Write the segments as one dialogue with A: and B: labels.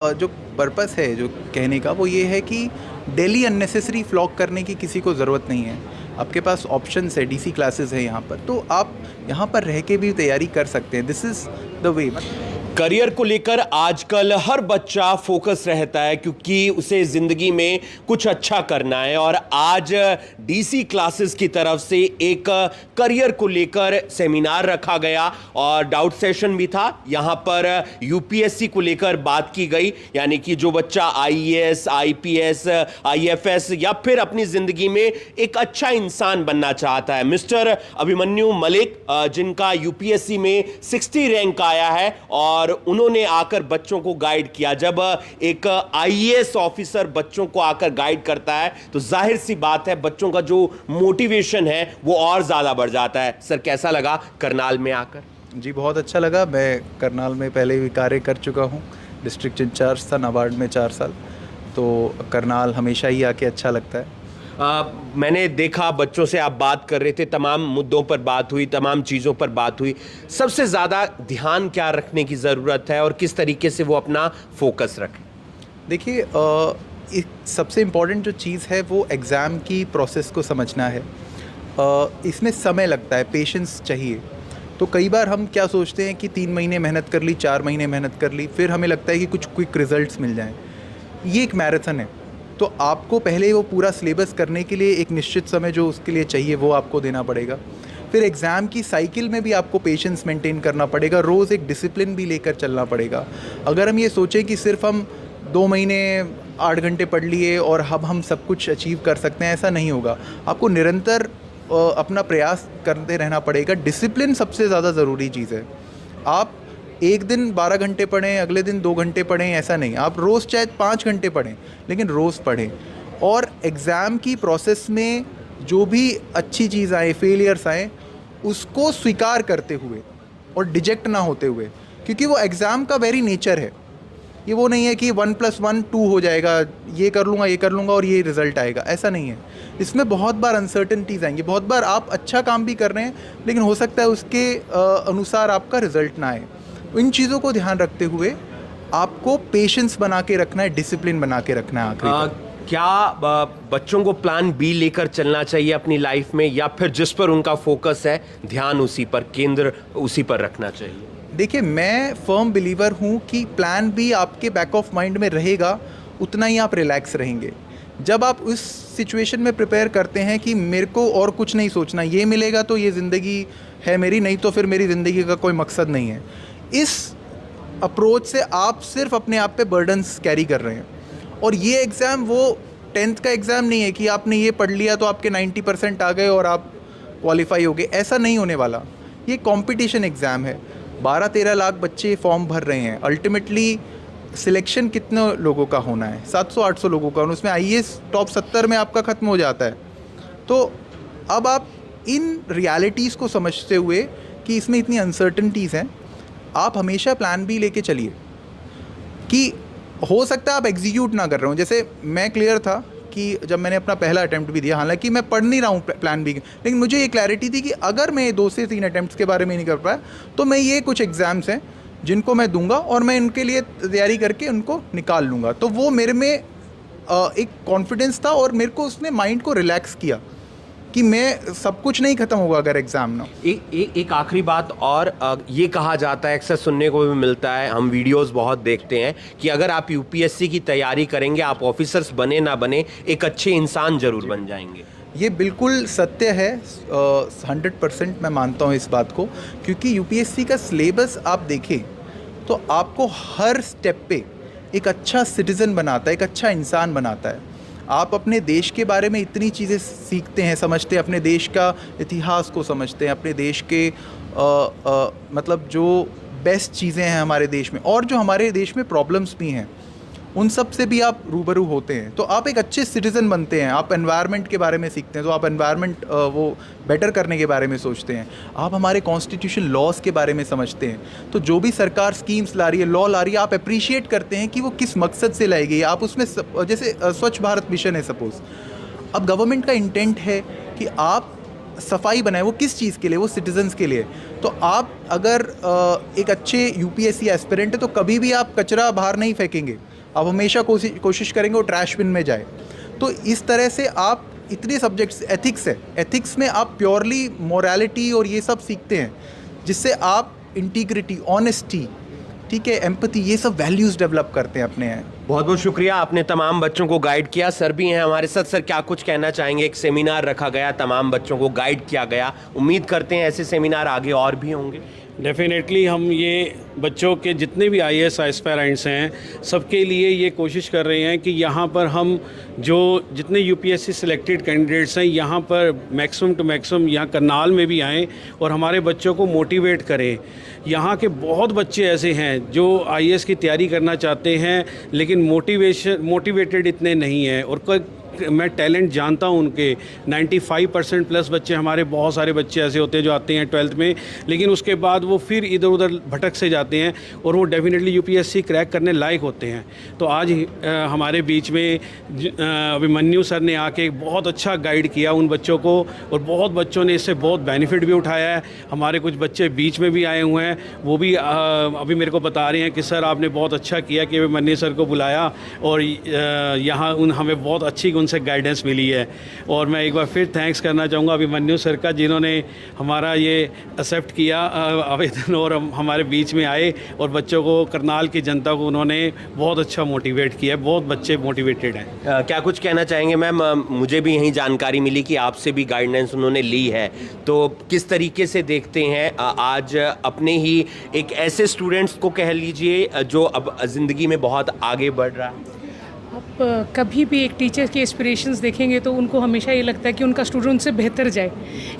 A: जो पर्पस है जो कहने का वो ये है कि डेली अननेसेसरी फ्लॉग करने की किसी को ज़रूरत नहीं है। आपके पास ऑप्शंस है, डीसी क्लासेस है यहाँ पर, तो आप यहाँ पर रह के भी तैयारी कर सकते हैं। This is the way.
B: Career को लेकर आजकल हर बच्चा फोकस रहता है क्योंकि उसे जिंदगी में कुछ अच्छा करना है। और आज डीसी क्लासेस की तरफ से एक करियर को लेकर सेमिनार रखा गया और डाउट सेशन भी था। यहां पर यूपीएससी को लेकर बात की गई, यानी कि जो बच्चा आईएएस, आईपीएस, आईएफएस या फिर अपनी जिंदगी में एक अच्छा इंसान बनना चाहता है। मिस्टर अभिमन्यु मलिक, जिनका यूपीएससी में 60 रैंक आया है, और उन्होंने आकर बच्चों को गाइड किया। जब एक आईएएस ऑफिसर बच्चों को आकर गाइड करता है तो जाहिर सी बात है बच्चों का जो मोटिवेशन है वो और ज्यादा बढ़ जाता है। सर, कैसा लगा करनाल में आकर?
A: जी, बहुत अच्छा लगा। मैं करनाल में पहले भी कार्य कर चुका हूँ, डिस्ट्रिक्ट इंचार्ज था नाबार्ड में 4 साल, तो करनाल हमेशा ही आके अच्छा लगता है।
B: मैंने देखा बच्चों से आप बात कर रहे थे, तमाम मुद्दों पर बात हुई, तमाम चीज़ों पर बात हुई। सबसे ज़्यादा ध्यान क्या रखने की ज़रूरत है और किस तरीके से वो अपना फोकस रखें?
A: देखिए, सबसे इम्पॉर्टेंट जो चीज़ है वो एग्ज़ाम की प्रोसेस को समझना है। इसमें समय लगता है, पेशेंस चाहिए। तो कई बार हम क्या सोचते हैं कि 3 महीने मेहनत कर ली, 4 महीने मेहनत कर ली, फिर हमें लगता है कि कुछ क्विक रिजल्ट्स मिल जाएं। ये एक मैराथन है, तो आपको पहले वो पूरा सिलेबस करने के लिए एक निश्चित समय जो उसके लिए चाहिए वो आपको देना पड़ेगा। फिर एग्ज़ाम की साइकिल में भी आपको पेशेंस मेंटेन करना पड़ेगा, रोज़ एक डिसिप्लिन भी लेकर चलना पड़ेगा। अगर हम ये सोचें कि सिर्फ हम 2 महीने 8 घंटे पढ़ लिए और अब हम सब कुछ अचीव कर सकते हैं, ऐसा नहीं होगा। आपको निरंतर अपना प्रयास करते रहना पड़ेगा। डिसिप्लिन सबसे ज़्यादा ज़रूरी चीज़ है। आप एक दिन 12 घंटे पढ़ें, अगले दिन 2 घंटे पढ़ें, ऐसा नहीं। आप रोज़ चाहे 5 घंटे पढ़ें, लेकिन रोज़ पढ़ें। और एग्ज़ाम की प्रोसेस में जो भी अच्छी चीज़ आए, फेलियर्स आए, उसको स्वीकार करते हुए और डिजेक्ट ना होते हुए, क्योंकि वो एग्ज़ाम का वेरी नेचर है। ये वो नहीं है कि 1 + 1 2 हो जाएगा, ये कर लूँगा और ये रिज़ल्ट आएगा, ऐसा नहीं है। इसमें बहुत बार अनसर्टेनिटीज़ आएंगी, बहुत बार आप अच्छा काम भी कर रहे हैं लेकिन हो सकता है उसके अनुसार आपका रिज़ल्ट ना आए। इन चीज़ों को ध्यान रखते हुए आपको पेशेंस बना के रखना है, डिसिप्लिन बना के रखना है। आखिरी
B: क्या बच्चों को प्लान बी लेकर चलना चाहिए अपनी लाइफ में, या फिर जिस पर उनका फोकस है ध्यान उसी पर, केंद्र उसी पर रखना चाहिए?
A: देखिए, मैं फर्म बिलीवर हूँ कि प्लान बी आपके बैक ऑफ माइंड में रहेगा, उतना ही आप रिलैक्स रहेंगे। जब आप उस सिचुएशन में प्रिपेयर करते हैं कि मेरे को और कुछ नहीं सोचना, ये मिलेगा तो ये ज़िंदगी है मेरी, नहीं तो फिर मेरी ज़िंदगी का कोई मकसद नहीं है, इस अप्रोच से आप सिर्फ अपने आप पे बर्डन्स कैरी कर रहे हैं। और ये एग्ज़ाम वो 10th का एग्ज़ाम नहीं है कि आपने ये पढ़ लिया तो आपके 90% आ गए और आप क्वालिफाई हो गए, ऐसा नहीं होने वाला। ये कंपटीशन एग्ज़ाम है। 12-13 लाख बच्चे फॉर्म भर रहे हैं। अल्टीमेटली सिलेक्शन कितने लोगों का होना है? 700-800 लोगों का, और उसमें आईएएस टॉप 70 में आपका ख़त्म हो जाता है। तो अब आप इन रियलिटीज़ को समझते हुए कि इसमें इतनी अनसर्टनिटीज़ हैं, आप हमेशा प्लान बी लेके चलिए कि हो सकता है आप एग्जीक्यूट ना कर रहे हो। जैसे मैं क्लियर था कि जब मैंने अपना पहला अटैम्प्ट भी दिया, हालांकि मैं पढ़ नहीं रहा हूँ प्लान बी, लेकिन मुझे ये क्लैरिटी थी कि अगर मैं 2 से 3 अटैम्प्ट्स के बारे में नहीं कर पाया तो मैं ये कुछ एग्ज़ाम्स हैं जिनको मैं दूंगा और मैं इनके लिए तैयारी करके उनको निकाल लूँगा। तो वो मेरे में एक कॉन्फिडेंस था और मेरे को उसने माइंड को रिलैक्स किया कि मैं सब कुछ नहीं ख़त्म होगा अगर एग्ज़ाम ना।
B: एक आखिरी बात और, ये कहा जाता है, अक्सर सुनने को भी मिलता है, हम वीडियोस बहुत देखते हैं कि अगर आप यूपीएससी की तैयारी करेंगे, आप ऑफिसर्स बने ना बने, एक अच्छे इंसान जरूर बन जाएंगे।
A: ये बिल्कुल सत्य है। 100% मैं मानता हूँ इस बात को, क्योंकि यूपीएससी का सिलेबस आप देखें तो आपको हर स्टेप पे एक अच्छा सिटीज़न बनाता है, एक अच्छा इंसान बनाता है। आप अपने देश के बारे में इतनी चीज़ें सीखते हैं, समझते हैं, अपने देश का इतिहास को समझते हैं, अपने देश के मतलब जो बेस्ट चीज़ें हैं हमारे देश में, और जो हमारे देश में प्रॉब्लम्स भी हैं, उन सब से भी आप रूबरू होते हैं। तो आप एक अच्छे सिटीज़न बनते हैं। आप एनवायरनमेंट के बारे में सीखते हैं, तो आप एनवायरनमेंट वो बेटर करने के बारे में सोचते हैं। आप हमारे कॉन्स्टिट्यूशन लॉज के बारे में समझते हैं। तो जो भी सरकार स्कीम्स ला रही है, लॉ ला रही है, आप अप्रिशिएट करते हैं कि वो किस मकसद से लाई गई है। आप उसमें जैसे स्वच्छ भारत मिशन है सपोज़, अब गवर्नमेंट का इंटेंट है कि आप सफाई बनाए, वो किस चीज़ के लिए? वो सिटीजन्स के लिए। तो आप अगर एक अच्छे यूपीएससी एस्पिरेंट है तो कभी भी आप कचरा बाहर नहीं फेंकेंगे, आप हमेशा कोशिश करेंगे वो ट्रैश बिन में जाए। तो इस तरह से आप इतने सब्जेक्ट्स, एथिक्स है, एथिक्स में आप प्योरली मोरालिटी और ये सब सीखते हैं, जिससे आप इंटीग्रिटी, ऑनेस्टी, ठीक है, एम्पैथी, ये सब वैल्यूज़ डेवलप करते हैं अपने हैं।
B: बहुत बहुत शुक्रिया, आपने तमाम बच्चों को गाइड किया। सर भी हैं हमारे साथ। सर, क्या कुछ कहना चाहेंगे? एक सेमिनार रखा गया, तमाम बच्चों को गाइड किया गया, उम्मीद करते हैं ऐसे सेमिनार आगे और भी होंगे।
C: डेफिनेटली हम ये बच्चों के जितने भी आईएएस एस्पायरेंट्स हैं सबके लिए ये कोशिश कर रहे हैं कि यहाँ पर हम जो जितने यूपीएससी सिलेक्टेड कैंडिडेट्स हैं यहाँ पर मैक्सिमम टू मैक्सिमम यहाँ करनाल में भी आएँ और हमारे बच्चों को मोटिवेट करें। यहाँ के बहुत बच्चे ऐसे हैं जो आईएएस की तैयारी करना चाहते हैं लेकिन मोटिवेटेड इतने नहीं हैं, और मैं टैलेंट जानता हूँ उनके 95% प्लस बच्चे, हमारे बहुत सारे बच्चे ऐसे होते हैं जो आते हैं 12th में, लेकिन उसके बाद वो फिर इधर उधर भटक से जाते हैं और वो डेफिनेटली यूपीएससी क्रैक करने लायक होते हैं। तो आज हमारे बीच में अभिमन्यु सर ने आके बहुत अच्छा गाइड किया उन बच्चों को, और बहुत बच्चों ने इससे बहुत बेनिफिट भी उठाया है। हमारे कुछ बच्चे बीच में भी आए हुए हैं, वो भी अभी मेरे को बता रहे हैं कि सर आपने बहुत अच्छा किया कि अभिमन्यु सर को बुलाया, और यहाँ हमें बहुत अच्छी उनसे गाइडेंस मिली है। और मैं एक बार फिर थैंक्स करना चाहूँगा अभिमन्यु सर का, जिन्होंने हमारा ये एक्सेप्ट किया आवेदन और हमारे बीच में आए, और बच्चों को, करनाल की जनता को उन्होंने बहुत अच्छा मोटिवेट किया। बहुत बच्चे मोटिवेटेड हैं।
B: क्या कुछ कहना चाहेंगे मैम? मुझे भी यही जानकारी मिली कि आपसे भी गाइडेंस उन्होंने ली है, तो किस तरीके से देखते हैं आज अपने ही एक ऐसे स्टूडेंट्स को, कह लीजिए, जो अब ज़िंदगी में बहुत आगे बढ़ रहा है?
D: आप कभी भी एक टीचर की एस्पिरेशंस देखेंगे तो उनको हमेशा ये लगता है कि उनका स्टूडेंट उनसे बेहतर जाए।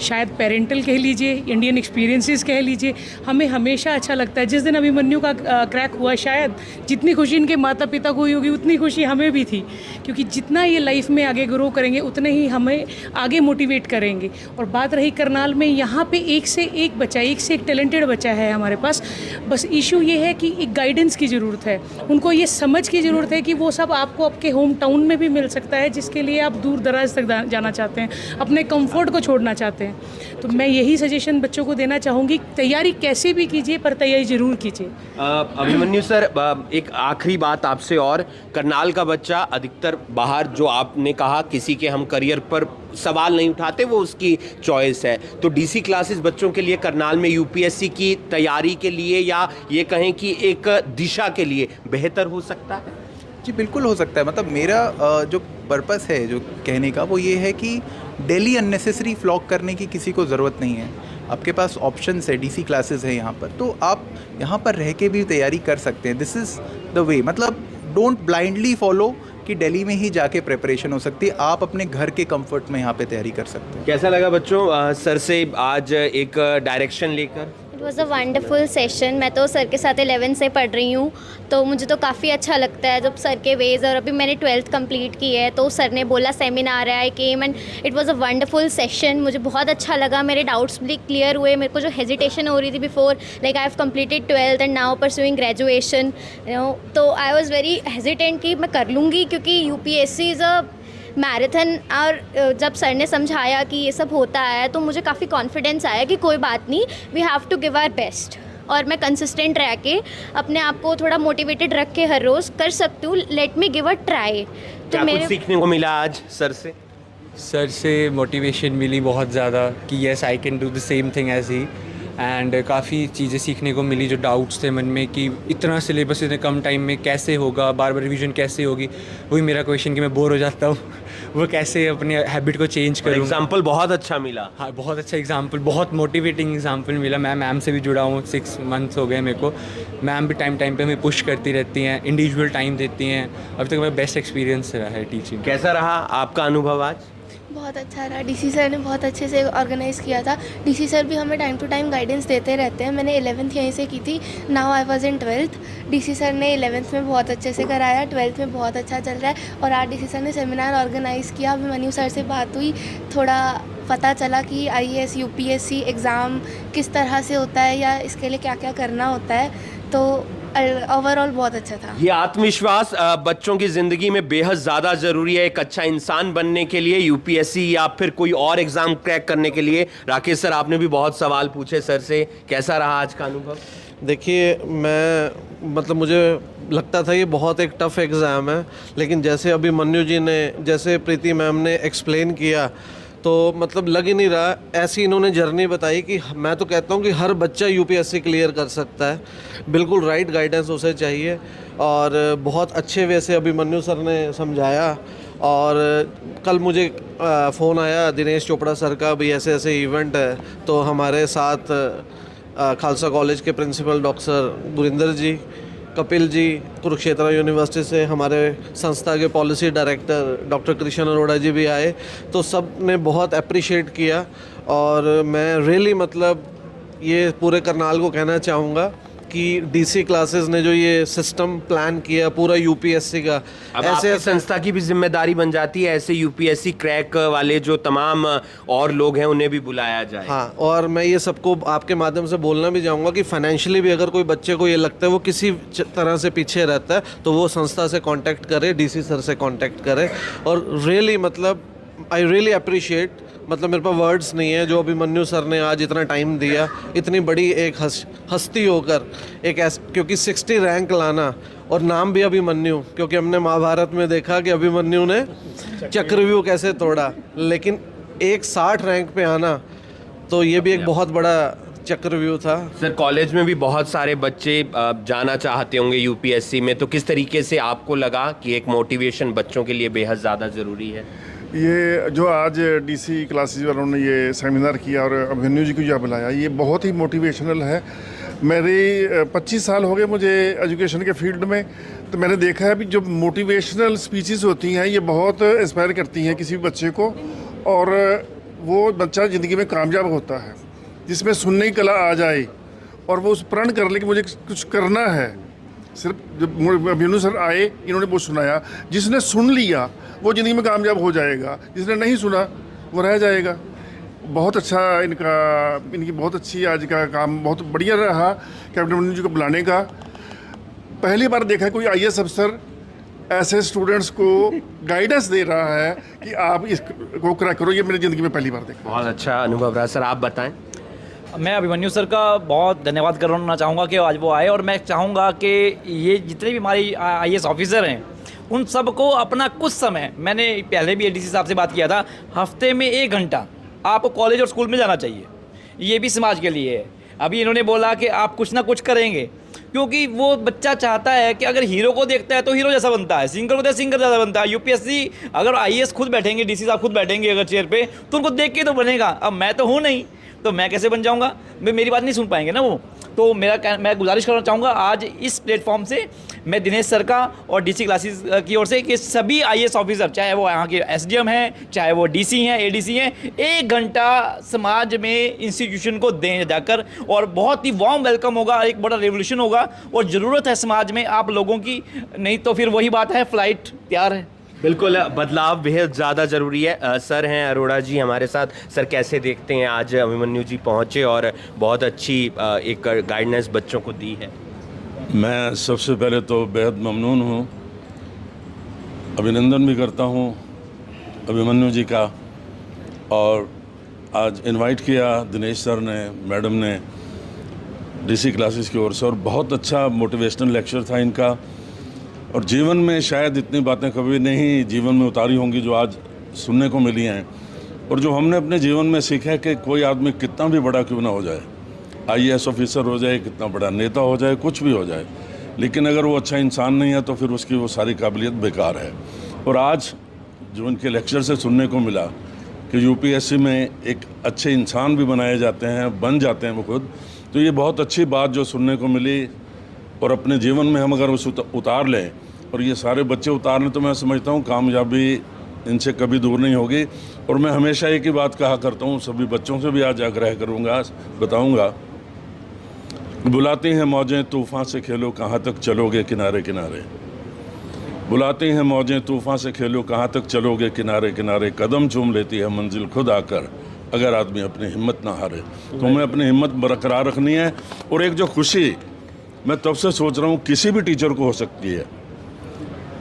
D: शायद पेरेंटल कह लीजिए, इंडियन एक्सपीरियंसेस कह लीजिए, हमें हमेशा अच्छा लगता है। जिस दिन अभिमन्यु का क्रैक हुआ, शायद जितनी खुशी इनके माता पिता को हुई होगी उतनी खुशी हमें भी थी, क्योंकि जितना ये लाइफ में आगे ग्रो करेंगे उतने ही हमें आगे मोटिवेट करेंगे। और बात रही करनाल में, यहाँ पे एक से एक बच्चा, एक से एक टैलेंटेड बच्चा है हमारे पास। बस इशू ये है कि एक गाइडेंस की ज़रूरत है, उनको ये समझ की ज़रूरत है कि वो सब आपको आपके होम टाउन में भी मिल सकता है, जिसके लिए आप दूर दराज तक जाना चाहते हैं, अपने कंफर्ट को छोड़ना चाहते हैं। तो मैं यही सजेशन बच्चों को देना चाहूँगी, तैयारी कैसे भी कीजिए पर तैयारी ज़रूर कीजिए।
B: अभिमन्यु सर, एक आखिरी बात आपसे, और करनाल का बच्चा अधिकतर बाहर, जो आपने कहा किसी के हम करियर पर सवाल नहीं उठाते, वो उसकी चॉइस है, तो डीसी क्लासेस बच्चों के लिए करनाल में यूपीएससी की तैयारी के लिए, या ये कहें कि एक दिशा के लिए बेहतर हो सकता है?
A: जी बिल्कुल हो सकता है। मतलब मेरा जो पर्पस है जो कहने का, वो ये है कि डेली अननेसेसरी फ्लॉग करने की किसी को ज़रूरत नहीं है। आपके पास ऑप्शंस है, डीसी क्लासेस है यहाँ पर, तो आप यहाँ पर रह के भी तैयारी कर सकते हैं। This is the way. मतलब डोंट ब्लाइंडली फॉलो कि दिल्ली में ही जाके प्रिपरेशन हो सकती है, आप अपने घर के कंफर्ट में यहाँ पे तैयारी कर सकते हैं।
B: कैसा लगा बच्चों सर से आज एक डायरेक्शन लेकर?
E: It was a wonderful session. मैं तो सर के साथ 11 से पढ़ रही हूँ, तो मुझे तो काफ़ी अच्छा लगता है जब सर के वेज, और अभी मैंने 12th कंप्लीट की है, तो सर ने बोला सेमिनार है, I came and it was a wonderful session. मुझे बहुत अच्छा लगा, मेरे डाउट्स भी क्लियर हुए। मेरे को जो हेजिटेशन हो रही थी before, like I have completed 12th and now pursuing graduation, तो आई वॉज़ वेरी हेजिटेंट कि मैं कर लूँगी, क्योंकि यूपीएससी इज़ अ मैराथन। और जब सर ने समझाया कि ये सब होता है, तो मुझे काफ़ी कॉन्फिडेंस आया कि कोई बात नहीं, we have to give our best, और मैं कंसिस्टेंट रह के अपने आप को थोड़ा मोटिवेटेड रख के हर रोज़ कर सकती हूँ। Let me give a try. तो
B: क्या कुछ सीखने को मिला आज सर से?
F: सर से मोटिवेशन मिली बहुत ज़्यादा कि yes I can do the same thing as he, and काफ़ी चीज़ें सीखने को मिली। जो डाउट्स थे मन में कि इतना सिलेबस इतने कम टाइम में कैसे होगा, बार बार रिवीजन कैसे होगी, वही मेरा क्वेश्चन कि मैं बोर हो जाता हूँ वो कैसे अपने हैबिट को चेंज करूँ।
B: एग्जाम्पल बहुत अच्छा मिला।
F: हाँ, बहुत अच्छा एग्जाम्पल, बहुत मोटिवेटिंग एग्जाम्पल मिला। मैं मैम से भी जुड़ा हूँ, 6 मंथ्स हो गए मेरे को। मैम भी टाइम पे हमें पुश करती रहती हैं, इंडिविजुअल टाइम देती हैं। अब तक मेरा बेस्ट एक्सपीरियंस रहा है टीचिंग।
B: कैसा रहा आपका अनुभव आज?
G: बहुत अच्छा रहा। डीसी सर ने बहुत अच्छे से ऑर्गेनाइज़ किया था। डीसी सर भी हमें टाइम टू टाइम गाइडेंस देते रहते हैं। मैंने 11th यहीं से की थी, now I was in 12th। DC sir ने 11th में बहुत अच्छे से कराया, 12th में बहुत अच्छा चल रहा है। और आज डीसी सर ने सेमिनार ऑर्गेनाइज़ किया। अभिमन्यु सर से बात हुई, थोड़ा पता चला कि आईएएस यूपीएससी एग्ज़ाम किस तरह से होता है या इसके लिए क्या क्या करना होता है, तो ओवरऑल बहुत अच्छा था।
B: ये आत्मविश्वास बच्चों की जिंदगी में बेहद ज़्यादा ज़रूरी है, एक अच्छा इंसान बनने के लिए, यूपीएससी या फिर कोई और एग्ज़ाम क्रैक करने के लिए। राकेश सर, आपने भी बहुत सवाल पूछे सर से, कैसा रहा आज का अनुभव?
H: देखिए, मैं मतलब मुझे लगता था ये बहुत एक टफ़ एग्ज़ाम है, लेकिन जैसे अभिमन्यु जी ने, जैसे प्रीति मैम ने एक्सप्लेन किया, तो मतलब लग ही नहीं रहा। ऐसी इन्होंने जर्नी बताई कि मैं तो कहता हूँ कि हर बच्चा यूपीएससी क्लियर कर सकता है। बिल्कुल राइट गाइडेंस उसे चाहिए, और बहुत अच्छे वे से अभिमन्यु सर ने समझाया। और कल मुझे फ़ोन आया दिनेश चोपड़ा सर का, भी ऐसे ऐसे इवेंट है, तो हमारे साथ खालसा कॉलेज के principal doctor Gurinder ji, Kapil ji Kurukshetra university से, हमारे संस्था के policy director doctor Krishan Arora ji भी आए, तो सब ने बहुत अप्रिशिएट किया। और मैं रियली मतलब ये पूरे करनाल को कहना चाहूँगा कि डीसी क्लासेस ने जो ये सिस्टम प्लान किया पूरा यूपीएससी का,
B: अब ऐसे संस्था की भी जिम्मेदारी बन जाती है ऐसे यूपीएससी क्रैक वाले जो तमाम और लोग हैं उन्हें भी बुलाया जाए।
H: हाँ, और मैं ये सबको आपके माध्यम से बोलना भी चाहूँगा कि फाइनेंशियली भी अगर कोई बच्चे को ये लगता है वो किसी तरह से पीछे रहता है, तो वो संस्था से कांटेक्ट करे, डीसी सर से कांटेक्ट करे। और रियली मतलब आई रियली अप्रिशिएट, मतलब मेरे पास वर्ड्स नहीं है, जो अभिमन्यु सर ने आज इतना टाइम दिया, इतनी बड़ी एक हस्ती होकर एक क्योंकि 60 रैंक लाना, और नाम भी अभिमन्यु, क्योंकि हमने महाभारत में देखा कि अभिमन्यु ने चक्रव्यूह कैसे तोड़ा, लेकिन एक 60 रैंक पे आना, तो ये भी एक बहुत बड़ा चक्रव्यूह था।
B: सर, कॉलेज में भी बहुत सारे बच्चे जाना चाहते होंगे यूपीएससी में, तो किस तरीके से आपको लगा कि एक मोटिवेशन बच्चों के लिए बेहद ज़्यादा ज़रूरी है?
I: ये जो आज डीसी क्लासेस वालों ने ये सेमिनार किया और अभिमन्यु जी को जो बुलाया, ये बहुत ही मोटिवेशनल है। मेरे 25 साल हो गए मुझे एजुकेशन के फील्ड में, तो मैंने देखा है भी जो मोटिवेशनल स्पीचेस होती हैं ये बहुत इंस्पायर करती हैं किसी भी बच्चे को, और वो बच्चा ज़िंदगी में कामयाब होता है जिसमें सुनने की कला आ जाए और वो उस प्रण कर ले कि मुझे कुछ करना है। सिर्फ जब अभिमन्यु सर आए, इन्होंने वो सुनाया, जिसने सुन लिया वो ज़िंदगी में कामयाब हो जाएगा, जिसने नहीं सुना वो रह जाएगा। बहुत अच्छा इनकी बहुत अच्छी आज का काम बहुत बढ़िया रहा कैप्टन अभिमन्यु जी को बुलाने का। पहली बार देखा है कोई आईएएस अफसर ऐसे स्टूडेंट्स को गाइडेंस दे रहा है कि आप इसको क्रैक करो, ये मेरी ज़िंदगी में पहली बार देखा।
B: बहुत अच्छा अनुभव रहा। सर, आप बताएं।
J: मैं अभिमन्यु सर का बहुत धन्यवाद करना चाहूँगा कि आज वो आए, और मैं चाहूँगा कि ये जितने भी हमारी आईएएस ऑफिसर हैं उन सबको अपना कुछ समय, मैंने पहले भी एडीसी साहब से बात किया था, हफ्ते में 1 घंटा आपको कॉलेज और स्कूल में जाना चाहिए। ये भी समाज के लिए है। अभी इन्होंने बोला कि आप कुछ ना कुछ करेंगे, क्योंकि वो बच्चा चाहता है कि अगर हीरो को देखता है तो हीरो जैसा बनता है, सिंगर को देखता है सिंगर जैसा बनता है। यूपीएससी अगर आईएएस खुद बैठेंगे, डीसी साहब खुद बैठेंगे अगर चेयर पे, तो उनको देख के तो बनेगा। अब मैं तो हूँ नहीं, तो मैं कैसे बन जाऊँगा? मेरी बात नहीं सुन पाएंगे ना वो। तो मैं गुजारिश करना चाहूँगा आज इस प्लेटफॉर्म से, मैं दिनेश सर का और डीसी क्लासेस की ओर से, कि सभी आईएएस ऑफिसर, चाहे वो यहाँ के एसडीएम हैं, चाहे वो डीसी हैं, एडीसी हैं, 1 घंटा समाज में इंस्टीट्यूशन को दें जाकर, और बहुत ही वार्म वेलकम होगा, एक बड़ा रेवोल्यूशन होगा। और ज़रूरत है समाज में आप लोगों की, नहीं तो फिर वही बात है, फ्लाइट तैयार है।
B: बिल्कुल, बदलाव बेहद ज़्यादा ज़रूरी है। सर हैं अरोड़ा जी हमारे साथ। सर, कैसे देखते हैं आज अभिमन्यु जी पहुँचे और बहुत अच्छी एक गाइडेंस बच्चों को दी है?
K: मैं सबसे पहले तो बेहद ममनून हूँ, अभिनंदन भी करता हूँ अभिमन्यु जी का। और आज इनवाइट किया दिनेश सर ने, मैडम ने, डीसी क्लासेस की ओर से, और बहुत अच्छा मोटिवेशनल लेक्चर था इनका। और जीवन में शायद इतनी बातें कभी नहीं जीवन में उतारी होंगी जो आज सुनने को मिली हैं, और जो हमने अपने जीवन में सीखा है कि कोई आदमी कितना भी बड़ा क्यों ना हो जाए, आईएएस ऑफिसर हो जाए, कितना बड़ा नेता हो जाए, कुछ भी हो जाए, लेकिन अगर वो अच्छा इंसान नहीं है तो फिर उसकी वो सारी काबिलियत बेकार है। और आज जो इनके लेक्चर से सुनने को मिला कि यूपीएससी में एक अच्छे इंसान भी बनाए जाते हैं, बन जाते हैं वो खुद, तो ये बहुत अच्छी बात जो सुनने को मिली। और अपने जीवन में हम अगर उस उतार लें, और ये सारे बच्चे उतार लें, तो मैं समझता हूँ कामयाबी इनसे कभी दूर नहीं होगी। और मैं हमेशा एक ही बात कहा करता हूँ, सभी बच्चों से भी आज आग्रह करूँगा, बताऊँगा, बुलाती हैं मौजें तूफ़ान से खेलो, कहाँ तक चलोगे किनारे किनारे। बुलाती हैं मौजें तूफ़ान से खेलो, कहाँ तक चलोगे किनारे किनारे। कदम चूम लेती है मंजिल खुद आकर, अगर आदमी अपनी हिम्मत ना हारे। तो हमें अपनी हिम्मत बरकरार रखनी है। और एक जो खुशी मैं तब से सोच रहा हूँ किसी भी टीचर को हो सकती है,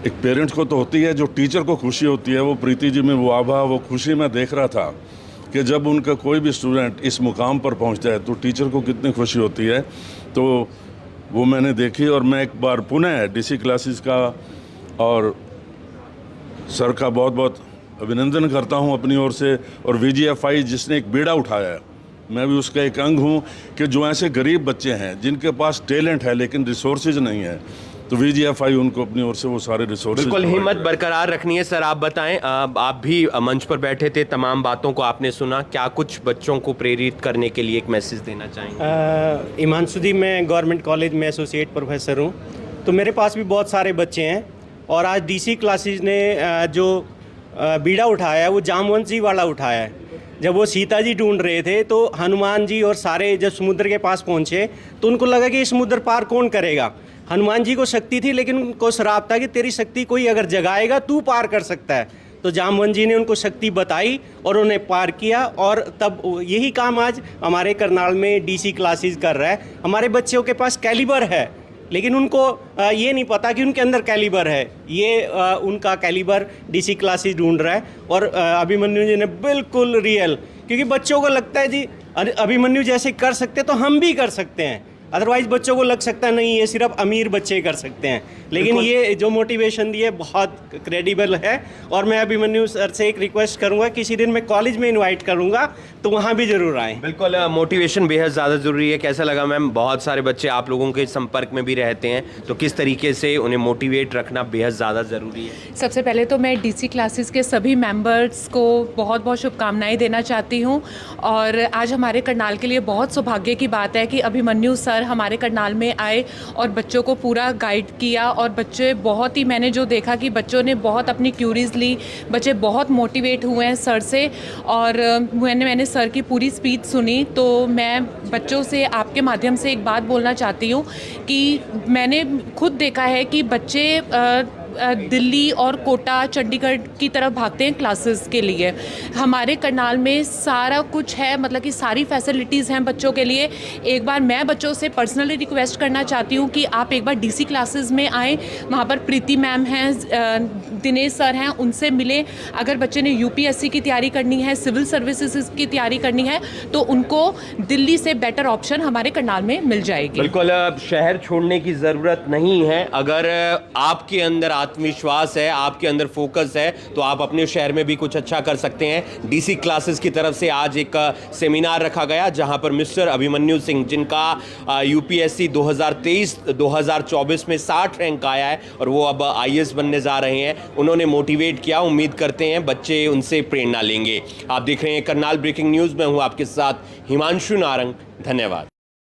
K: एक पेरेंट्स को तो होती है, जो टीचर को खुशी होती है, वो प्रीति जी में वो आभा, वो खुशी मैं देख रहा था कि जब उनका कोई भी स्टूडेंट इस मुकाम पर पहुंचता है तो टीचर को कितनी खुशी होती है। तो वो मैंने देखी और मैं एक बार पुनः डीसी क्लासेस का और सर का बहुत बहुत अभिनंदन करता हूं अपनी ओर से, और VGFI जिसने एक बीड़ा उठाया है, मैं भी उसका एक अंग हूं कि जो ऐसे गरीब बच्चे हैं जिनके पास टैलेंट है लेकिन रिसोर्सेज नहीं है, तो VGFI उनको अपनी ओर से वो सारे रिसोर्सेज।
B: बिल्कुल हिम्मत बरकरार रखनी है। सर आप बताएं, आप भी मंच पर बैठे थे, तमाम बातों को आपने सुना, क्या कुछ बच्चों को प्रेरित करने के लिए एक मैसेज देना चाहेंगे?
L: हिमांशुदी, मैं गवर्नमेंट कॉलेज में एसोसिएट प्रोफेसर हूँ, तो मेरे पास भी बहुत सारे बच्चे हैं और आज डीसी क्लासेस ने जो बीड़ा उठाया है वो जामवंत जी वाला उठाया है। जब वो सीता जी ढूंढ रहे थे तो हनुमान जी और सारे जब समुद्र के पास पहुँचे तो उनको लगा कि ये समुद्र पार कौन करेगा। हनुमान जी को शक्ति थी लेकिन उनको श्राप था कि तेरी शक्ति कोई अगर जगाएगा तू पार कर सकता है। तो जामवंत जी ने उनको शक्ति बताई और उन्हें पार किया, और तब यही काम आज हमारे करनाल में डीसी क्लासेस कर रहा है। हमारे बच्चों के पास कैलिबर है लेकिन उनको ये नहीं पता कि उनके अंदर कैलिबर है। ये उनका कैलिबर डीसी क्लासेस ढूंढ रहा है। और अभिमन्यु जी ने बिल्कुल रियल, क्योंकि बच्चों को लगता है जी अभिमन्यु जैसे कर सकते तो हम भी कर सकते हैं, अदरवाइज बच्चों को लग सकता है नहीं ये सिर्फ अमीर बच्चे कर सकते हैं। लेकिन ये जो मोटिवेशन दी है बहुत क्रेडिबल है। और मैं अभिमन्यु सर से एक रिक्वेस्ट करूंगा, किसी दिन मैं कॉलेज में इनवाइट करूंगा तो वहाँ भी जरूर आएँ।
B: बिल्कुल, मोटिवेशन बेहद ज़्यादा ज़रूरी है। कैसा लगा मैम? बहुत सारे बच्चे आप लोगों के संपर्क में भी रहते हैं, तो किस तरीके से उन्हें मोटिवेट रखना बेहद ज़्यादा ज़रूरी है?
M: सबसे पहले तो मैं डीसी क्लासेस के सभी मेंबर्स को बहुत बहुत शुभकामनाएं देना चाहती हूं। और आज हमारे करनाल के लिए बहुत सौभाग्य की बात है कि अभिमन्यु सर हमारे करनाल में आए और बच्चों को पूरा गाइड किया। और बच्चे बहुत ही, मैंने जो देखा कि बच्चों ने बहुत अपनी क्यूरीज ली, बच्चे बहुत मोटिवेट हुए हैं सर से। और मैंने सर की पूरी स्पीच सुनी, तो मैं बच्चों से आपके माध्यम से एक बात बोलना चाहती हूँ कि मैंने खुद देखा है कि बच्चे दिल्ली और कोटा, चंडीगढ़ की तरफ भागते हैं क्लासेस के लिए। हमारे करनाल में सारा कुछ है, मतलब कि सारी फैसिलिटीज़ हैं बच्चों के लिए। एक बार मैं बच्चों से पर्सनली रिक्वेस्ट करना चाहती हूँ कि आप एक बार डीसी क्लासेस में आएँ। वहाँ पर प्रीति मैम हैं, दिनेश सर हैं, उनसे मिलें। अगर बच्चे ने यूपीएससी की तैयारी करनी है, सिविल सर्विसेज की तैयारी करनी है, तो उनको दिल्ली से बेटर ऑप्शन हमारे करनाल में मिल जाएगी।
B: बिल्कुल, शहर छोड़ने की ज़रूरत नहीं है। अगर आपके अंदर आत्मविश्वास है, आपके अंदर फोकस है, तो आप अपने शहर में भी कुछ अच्छा कर सकते हैं। डीसी क्लासेस की तरफ से आज एक सेमिनार रखा गया जहां पर मिस्टर अभिमन्यु सिंह, जिनका यूपीएससी 2023-2024 में 60 रैंक आया है और वो अब आईएएस बनने जा रहे हैं, उन्होंने मोटिवेट किया। उम्मीद करते हैं बच्चे उनसे प्रेरणा लेंगे। आप देख रहे हैं करनाल ब्रेकिंग न्यूज़ में हूँ आपके साथ हिमांशु नारंग। धन्यवाद।